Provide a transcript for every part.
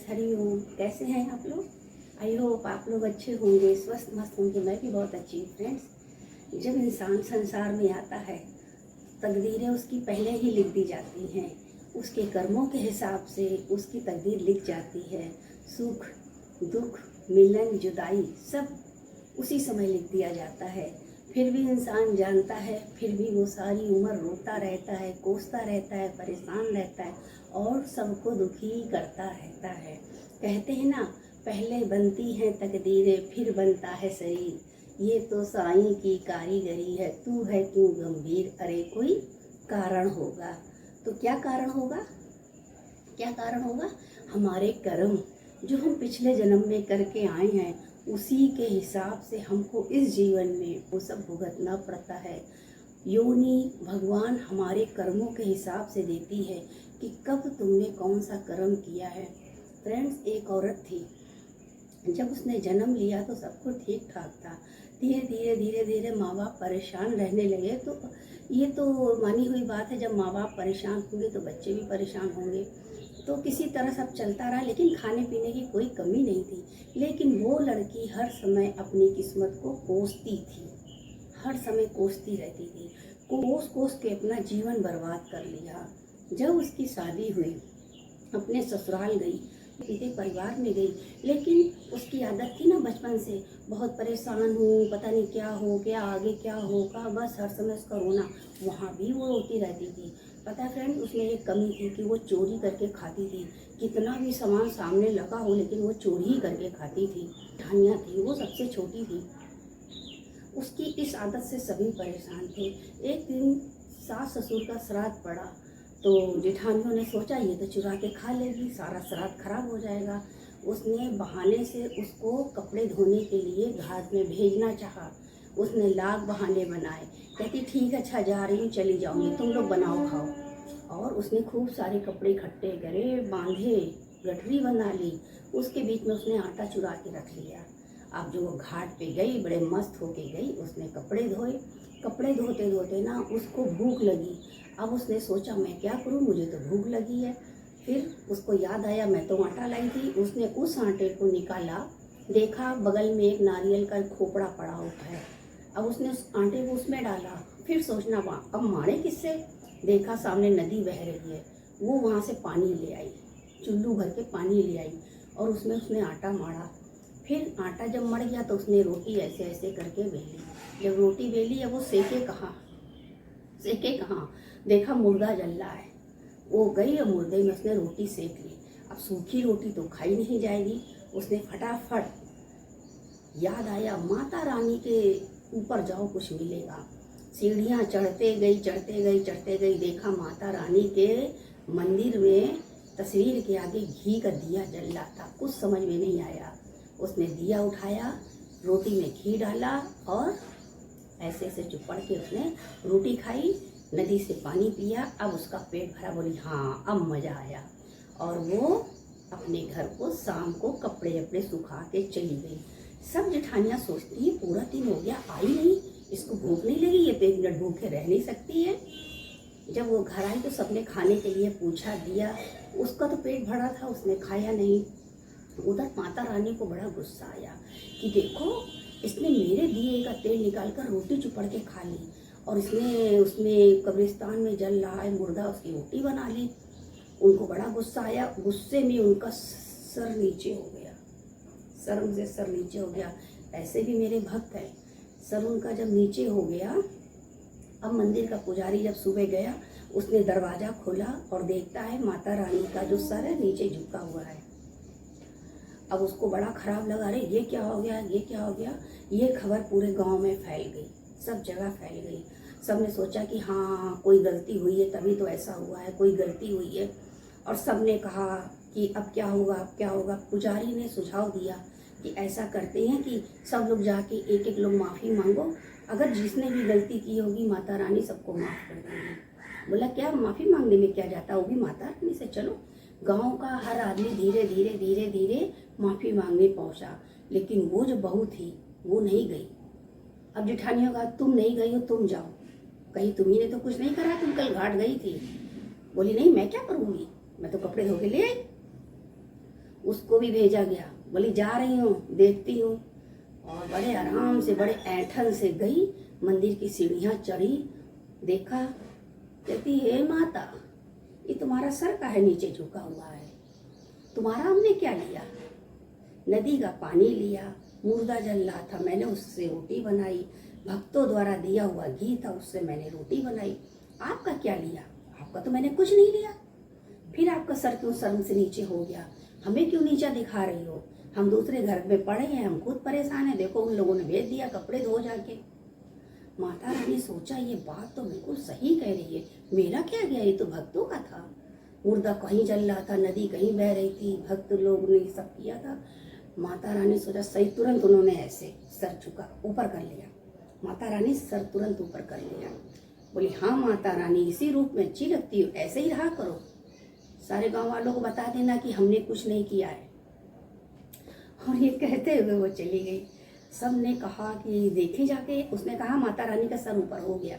हरिओम। कैसे हैं आप लोग? आई होप आप लोग अच्छे होंगे, स्वस्थ मस्त होंगे। मैं भी बहुत अच्छी हूँ फ्रेंड्स। जब इंसान संसार में आता है, तकदीरें उसकी पहले ही लिख दी जाती हैं। उसके कर्मों के हिसाब से उसकी तकदीर लिख जाती है। सुख दुख, मिलन जुदाई, सब उसी समय लिख दिया जाता है। फिर भी इंसान जानता है, फिर भी वो सारी उम्र रोता रहता है, कोसता रहता है, परेशान रहता है और सबको दुखी करता रहता है। कहते हैं ना, पहले बनती हैं तकदीरें फिर बनता है शरीर। ये तो साईं की कारीगरी है, तू है क्यों गंभीर, अरे कोई कारण होगा। तो क्या कारण होगा? क्या कारण होगा? हमारे कर्म जो हम पिछले जन्म में करके आए हैं, उसी के हिसाब से हमको इस जीवन में वो सब भुगतना पड़ता है। योनि भगवान हमारे कर्मों के हिसाब से देती है कि कब तुमने कौन सा कर्म किया है। फ्रेंड्स, एक औरत थी, जब उसने जन्म लिया तो सब कुछ ठीक ठाक था। धीरे धीरे माँ बाप परेशान रहने लगे। तो ये तो मानी हुई बात है, जब माँ बाप परेशान होंगे तो बच्चे भी परेशान होंगे। तो किसी तरह सब चलता रहा, लेकिन खाने पीने की कोई कमी नहीं थी। लेकिन वो लड़की हर समय अपनी किस्मत को कोसती थी, हर समय कोसती रहती थी। कोस कोस के अपना जीवन बर्बाद कर लिया। जब उसकी शादी हुई, अपने ससुराल गई, सीधे परिवार में गई, लेकिन उसकी आदत थी ना बचपन से, बहुत परेशान हूँ, पता नहीं क्या हो गया, आगे क्या होगा, बस हर समय उसका रोना। वहाँ भी वो रोती रहती थी। पता है फ्रेंड, उसमें एक कमी थी कि वो चोरी करके खाती थी। कितना भी सामान सामने लगा हो, लेकिन वो चोरी ही करके खाती थी। ठानिया थी, वो सबसे छोटी थी। उसकी इस आदत से सभी परेशान थे। एक दिन सास ससुर का श्राद्ध पड़ा, तो जेठानियों ने सोचा ये तो चुरा के खा लेगी, सारा श्राद्ध खराब हो जाएगा। उसने बहाने से उसको कपड़े धोने के लिए घाट में भेजना चाहा। उसने लाख बहाने बनाए। कहती ठीक है, अच्छा जा रही हूँ, चली जाऊँगी, तुम लोग बनाओ खाओ। और उसने खूब सारे कपड़े इकट्ठे करे, बांधे, गठरी बना ली। उसके बीच में उसने आटा चुरा के रख लिया। अब जो वो घाट पे गई, बड़े मस्त होके गई, उसने कपड़े धोए। कपड़े धोते धोते ना उसको भूख लगी। अब उसने सोचा मैं क्या करूं, मुझे तो भूख लगी है। फिर उसको याद आया मैं तो आटा लाई थी। उसने उस आटे को निकाला, देखा बगल में एक नारियल का खोपड़ा पड़ा होता है। अब उसने उस आटे को उसमें डाला। फिर सोचना अब मारे किससे? देखा सामने नदी बह रही है। वो वहाँ से पानी ले आई, चुल्लू भर के पानी ले आई और उसमें उसने आटा मारा। फिर आटा जब मर गया तो उसने रोटी ऐसे ऐसे करके बेली। जब रोटी बेली है, वो सेके कहाँ, सेके कहाँ, देखा मुर्गा जल रहा है। वो गई और मुर्गे में उसने रोटी सेक ली। अब सूखी रोटी तो खाई नहीं जाएगी। उसने फटाफट याद आया, माता रानी के ऊपर जाओ कुछ मिलेगा। सीढ़ियाँ चढ़ते गई चढ़ते गई चढ़ते गई, देखा माता रानी के मंदिर में तस्वीर के आगे घी का दिया जल रहा था। कुछ समझ में नहीं आया। उसने दिया उठाया, रोटी में घी डाला और ऐसे ऐसे चुपड़ के उसने रोटी खाई, नदी से पानी पिया। अब उसका पेट भरा, बोली हाँ अब मज़ा आया। और वो अपने घर को शाम को कपड़े अपने सुखा के चली गई। सब जेठानियाँ सोचती है पूरा दिन हो गया आई नहीं, इसको भूख नहीं लगी, ये तो एक मिनट भूखे रह नहीं सकती है। जब वो घर आई तो सबने खाने के लिए पूछा, दिया। उसका तो पेट भरा था, उसने खाया नहीं। उधर माता रानी को बड़ा गुस्सा आया कि देखो, इसने मेरे दिए का तेल निकाल कर रोटी चुपड़ के खा ली और इसने उसमें कब्रिस्तान में जल रहा है मुर्दा, उसकी रोटी बना ली। उनको बड़ा गुस्सा आया। गुस्से में उनका सर नीचे हो गया, सर से सर नीचे हो गया। ऐसे भी मेरे भक्त हैं। सर उनका जब नीचे हो गया, अब मंदिर का पुजारी जब सुबह गया, उसने दरवाज़ा खोला और देखता है माता रानी का जो सर है नीचे झुका हुआ है। अब उसको बड़ा खराब लगा, अरे ये क्या हो गया, ये क्या हो गया। ये खबर पूरे गांव में फैल गई, सब जगह फैल गई। सब ने सोचा कि हाँ कोई गलती हुई है तभी तो ऐसा हुआ है, कोई गलती हुई है। और सब ने कहा कि अब क्या होगा, अब क्या होगा। पुजारी ने सुझाव दिया कि ऐसा करते हैं कि सब लोग जाके एक एक लोग माफ़ी मांगो, अगर जिसने भी गलती की होगी माता रानी सबको माफ़ कर देंगी। बोला क्या माफ़ी मांगने में क्या जाता, वो भी माता रानी से। चलो, गांव का हर आदमी धीरे धीरे धीरे धीरे माफ़ी मांगने पहुंचा। लेकिन वो जो बहू थी वो नहीं गई। अब जेठानियों का तुम नहीं गई हो, तुम जाओ। कहीं तुम्ही ने तो कुछ नहीं करा, तुम कल घाट गई थी। बोली नहीं मैं क्या करूँगी, मैं तो कपड़े धो के ले आई। उसको भी भेजा गया। बोली जा रही हूँ, देखती हूँ। और बड़े आराम से, बड़े ऐंठन से गई, मंदिर की सीढ़ियाँ चढ़ी, देखा, कहती हे माता, ये तुम्हारा सर काहे नीचे झुका हुआ है? तुम्हारा हमने क्या लिया? नदी का पानी लिया, मुर्दा जल रहा था, मैंने उससे रोटी बनाई, भक्तों द्वारा दिया हुआ घी था, उससे मैंने रोटी बनाई। आपका क्या लिया? आपका तो मैंने कुछ नहीं लिया। फिर आपका सर क्यों शर्म से नीचे हो गया? हमें क्यों नीचा दिखा रही हो? हम दूसरे घर में पड़े हैं, हम खुद परेशान हैं, देखो उन लोगों ने भेज दिया कपड़े धो जाके। माता रानी सोचा ये बात तो बिल्कुल सही कह रही है, मेरा क्या गया, ये तो भक्तों का था। मुर्दा कहीं जल रहा था, नदी कहीं बह रही थी, भक्त लोग ने सब किया था। माता रानी सोचा सही, तुरंत उन्होंने ऐसे सर झुका, ऊपर कर लिया। माता रानी सर तुरंत ऊपर कर लिया। बोली हाँ माता रानी, इसी रूप में अच्छी लगती हो, ऐसे ही रहा करो। सारे गांव वालों को बता देना कि हमने कुछ नहीं किया है। और ये कहते हुए वो चली गई। सब ने कहा कि देखी जाके। उसने कहा माता रानी का सर ऊपर हो गया।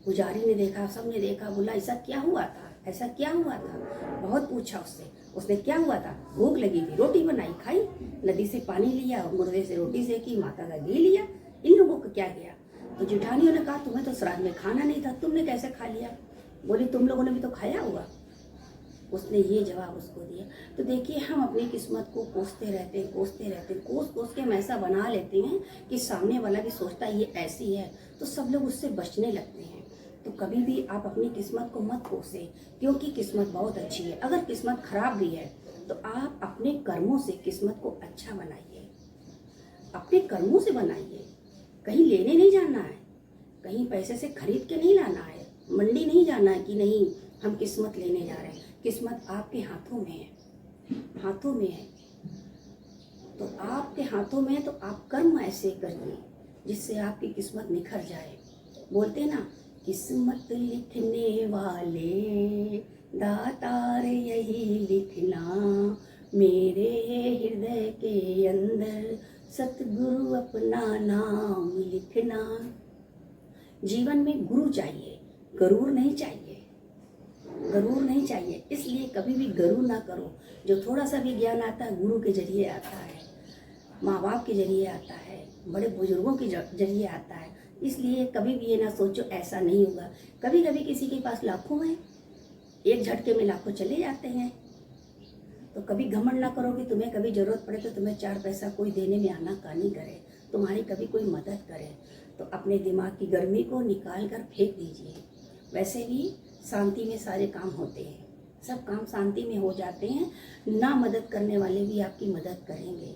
पुजारी ने देखा, सब ने देखा, बोला ऐसा क्या हुआ था, ऐसा क्या हुआ था? बहुत पूछा उससे, उसने क्या हुआ था? भूख लगी थी, रोटी बनाई, खाई, नदी से पानी लिया और मुर्दे से रोटी सेकी, माता का घी लिया। इन लोगों को क्या गया? तो जेठानियों ने कहा तुम्हें तो श्राद्ध में खाना नहीं था, तुमने कैसे खा लिया? बोली तुम लोगों ने भी तो खाया होगा। उसने ये जवाब उसको दिया। तो देखिए, हम अपनी किस्मत को कोसते रहते हैं, कोसते रहते हैं, कोस के हम ऐसा बना लेते हैं कि सामने वाला भी सोचता है ये ऐसी है, तो सब लोग उससे बचने लगते हैं। तो कभी भी आप अपनी किस्मत को मत कोसें, क्योंकि किस्मत बहुत अच्छी है। अगर किस्मत खराब भी है तो आप अपने कर्मों से किस्मत को अच्छा बनाइए, अपने कर्मों से बनाइए। कहीं लेने नहीं जाना है, कहीं पैसे से खरीद के नहीं लाना है, मंडी नहीं जाना है कि नहीं हम किस्मत लेने जा रहे हैं। किस्मत आपके हाथों में है, हाथों में है। तो आपके हाथों में है तो आप कर्म ऐसे करिए जिससे आपकी किस्मत निखर जाए। बोलते ना, किस्मत लिखने वाले दातार यही लिखना, मेरे हृदय के अंदर सतगुरु अपना नाम लिखना। जीवन में गुरु चाहिए, गरूर नहीं चाहिए, गरूर नहीं चाहिए। इसलिए कभी भी गरूर ना करो। जो थोड़ा सा भी ज्ञान आता है गुरु के जरिए आता है, माँ बाप के जरिए आता है, बड़े बुजुर्गों के जरिए आता है। इसलिए कभी भी ये ना सोचो ऐसा नहीं होगा। कभी कभी किसी के पास लाखों हैं, एक झटके में लाखों चले जाते हैं। तो कभी घमंड ना करो कि तुम्हें कभी जरूरत पड़े तो तुम्हें 4 पैसा कोई देने में आनाकानी करे, तुम्हारी कभी कोई मदद करे। तो अपने दिमाग की गर्मी को निकाल कर फेंक दीजिए। वैसे भी शांति में सारे काम होते हैं, सब काम शांति में हो जाते हैं। ना मदद करने वाले भी आपकी मदद करेंगे,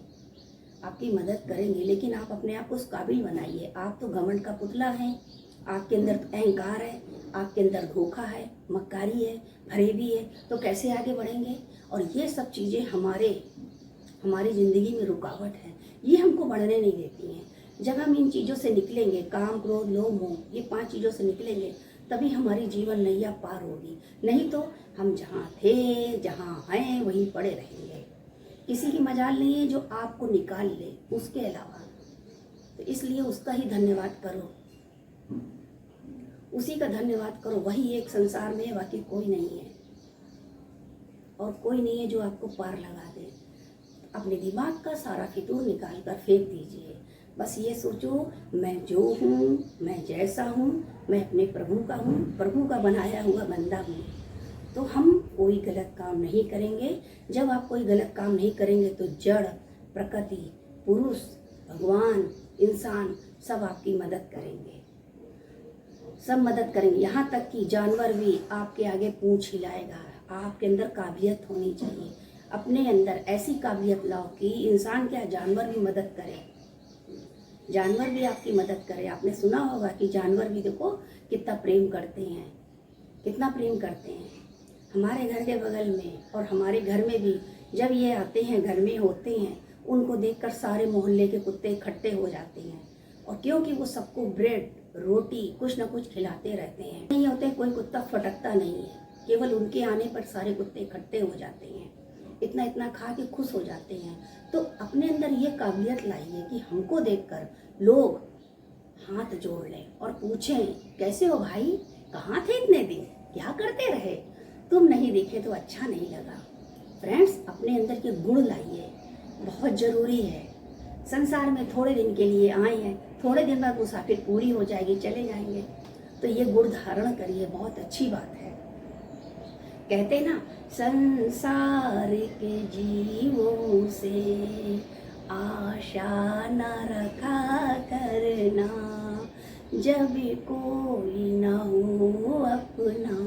आपकी मदद करेंगे, लेकिन आप अपने आप को उस काबिल बनाइए। आप तो घमंड का पुतला हैं, आपके अंदर तो अहंकार है, आपके अंदर धोखा है, मक्कारी है, फरेबी है, तो कैसे आगे बढ़ेंगे? और ये सब चीज़ें हमारी ज़िंदगी में रुकावट है, ये हमको बढ़ने नहीं देती हैं। जब हम इन चीज़ों से निकलेंगे, काम, क्रोध, लोभ, मोह, ये 5 चीज़ों से निकलेंगे, तभी हमारी जीवन नैया पार होगी। नहीं तो हम जहाँ थे, जहाँ हैं, वहीं पड़े रहेंगे। किसी की मजाल नहीं है जो आपको निकाल ले उसके अलावा। तो इसलिए उसका ही धन्यवाद करो, उसी का धन्यवाद करो। वही एक संसार में, बाकी कोई नहीं है, और कोई नहीं है जो आपको पार लगा दे। अपने दिमाग का सारा फितूर निकाल कर फेंक दीजिए। बस ये सोचो, मैं जो हूँ, मैं जैसा हूँ, मैं अपने प्रभु का हूँ, प्रभु का बनाया हुआ बंदा हूँ। तो हम कोई गलत काम नहीं करेंगे। जब आप कोई गलत काम नहीं करेंगे तो जड़, प्रकृति, पुरुष, भगवान, इंसान सब आपकी मदद करेंगे, सब मदद करेंगे। यहाँ तक कि जानवर भी आपके आगे पूंछ हिलाएगा। आपके अंदर काबिलियत होनी चाहिए, अपने अंदर ऐसी काबिलियत लाओ कि इंसान क्या, जानवर भी मदद करे, जानवर भी आपकी मदद करे। आपने सुना होगा कि जानवर भी देखो कितना प्रेम करते हैं, कितना प्रेम करते हैं। हमारे घर के बगल में और हमारे घर में भी जब ये आते हैं, घर में होते हैं, उनको देखकर सारे मोहल्ले के कुत्ते इकट्ठे हो जाते हैं। और क्योंकि वो सबको ब्रेड, रोटी, कुछ ना कुछ खिलाते रहते हैं, नहीं होते, कोई कुत्ता फटकता नहीं है। केवल उनके आने पर सारे कुत्ते इकट्ठे हो जाते हैं, इतना इतना खा के खुश हो जाते हैं। तो अपने अंदर ये काबिलियत लाइए कि हमको देखकर लोग हाथ जोड़ लें और पूछें, कैसे हो भाई, कहाँ थे इतने दिन, क्या करते रहे, तुम नहीं दिखे तो अच्छा नहीं लगा। फ्रेंड्स, अपने अंदर के गुण लाइए, बहुत ज़रूरी है। संसार में थोड़े दिन के लिए आए हैं, थोड़े दिन बाद मुसाफिर पूरी हो जाएगी, चले जाएंगे। तो ये गुण धारण करिए, बहुत अच्छी बात है। कहते ना, संसार के जीवों से आशा न रखा करना, जब कोई न हो अपना,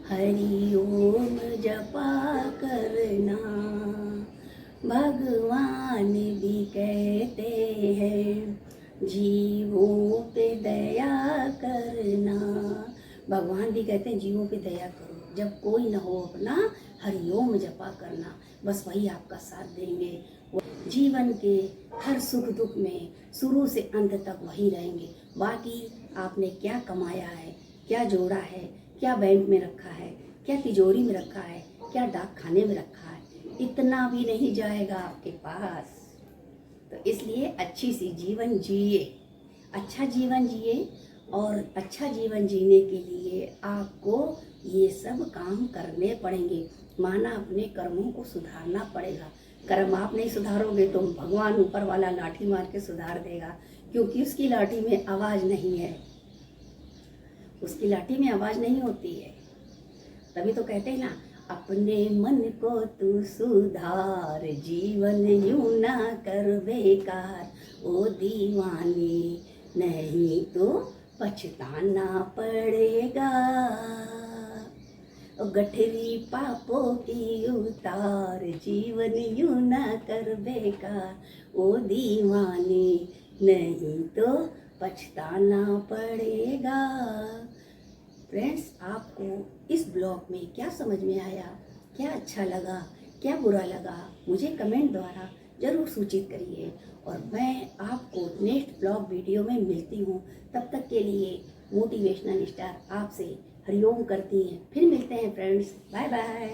हरि ओम जपा करना। भगवान भी कहते हैं जीवों पे दया करना। भगवान भी कहते हैं जीवों पे दया करो, जब कोई न हो अपना, हरिओम जपा करना। बस वही आपका साथ देंगे। जीवन के हर सुख दुख में शुरू से अंत तक वही रहेंगे। बाकी आपने क्या कमाया है, क्या जोड़ा है, क्या बैंक में रखा है, क्या तिजोरी में रखा है, क्या डाक खाने में रखा है, इतना भी नहीं जाएगा आपके पास। तो इसलिए अच्छी सी जीवन जिए, अच्छा जीवन जिए। और अच्छा जीवन जीने के लिए आपको ये सब काम करने पड़ेंगे। माना अपने कर्मों को सुधारना पड़ेगा। कर्म आप नहीं सुधारोगे तो भगवान ऊपर वाला लाठी मार के सुधार देगा, क्योंकि उसकी लाठी में आवाज़ नहीं है, उसकी लाठी में आवाज़ नहीं होती है। तभी तो कहते हैं ना, अपने मन को तू सुधार, जीवन यूं ना कर बेकार, ओ दीवानी, नहीं तो पछताना पड़ेगा। ओ गठरी पापों की उतार, जीवन यूं ना कर बेकार, ओ दीवानी, नहीं तो पछताना पड़ेगा। फ्रेंड्स, आपको इस ब्लॉग में क्या समझ में आया, क्या अच्छा लगा, क्या बुरा लगा, मुझे कमेंट द्वारा ज़रूर सूचित करिए। और मैं आपको नेक्स्ट ब्लॉग वीडियो में मिलती हूँ। तब तक के लिए मोटिवेशनल स्टार आपसे हरिओम करती हैं। फिर मिलते हैं फ्रेंड्स, बाय बाय।